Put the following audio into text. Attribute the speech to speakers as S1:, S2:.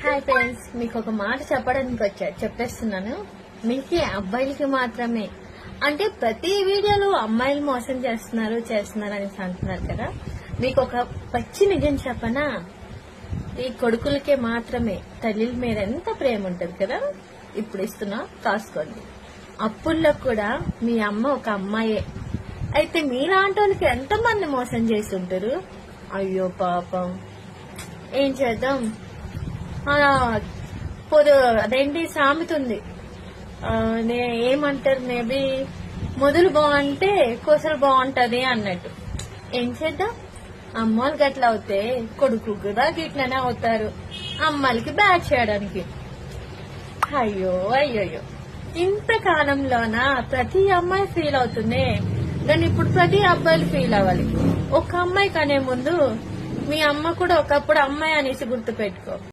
S1: Hi friends, మీకు ఒక మాట చెప్పడానికి వచ్చాడు, చెప్పేస్తున్నాను. మీకే అబ్బాయిలకి మాత్రమే అంటే ప్రతి వీడియోలో అమ్మాయిలు మోసం చేస్తున్నారు అని అంటున్నారు కదా. మీకు ఒక పచ్చి నిజం చెప్పనా, ఈ కొడుకులకే మాత్రమే తల్లిల మీద ఎంత ప్రేమ ఉంటది కదా. ఇప్పుడు ఇస్తున్నా, కాసుకోండి. అప్పుల్లో కూడా మీ అమ్మ ఒక అమ్మాయే. అయితే మీలాంటి వాళ్ళకి ఎంతమంది మోసం చేసి ఉంటారు. అయ్యో పాపం, ఏం చేద్దాం. అదేంటి సామెత ఉంది, ఏమంటారు, మేబీ మొదలు బాగుంటే కొసలు బాగుంటది అన్నట్టు. ఏం చేద్దాం, అమ్మాయిలు గట్లా అవుతే కొడుకు కూడా గిట్లనే అవుతారు, అమ్మాయిలకి బ్యాట్ చేయడానికి. అయ్యో అయ్యో, ఇంతకాలంలోన ప్రతి అమ్మాయి ఫీల్ అవుతుంది, కానీ ఇప్పుడు ప్రతి అబ్బాయిలు ఫీల్ అవ్వాలి. ఒక అమ్మాయి కనే ముందు మీ అమ్మ కూడా ఒకప్పుడు అమ్మాయి అనేసి గుర్తు పెట్టుకో.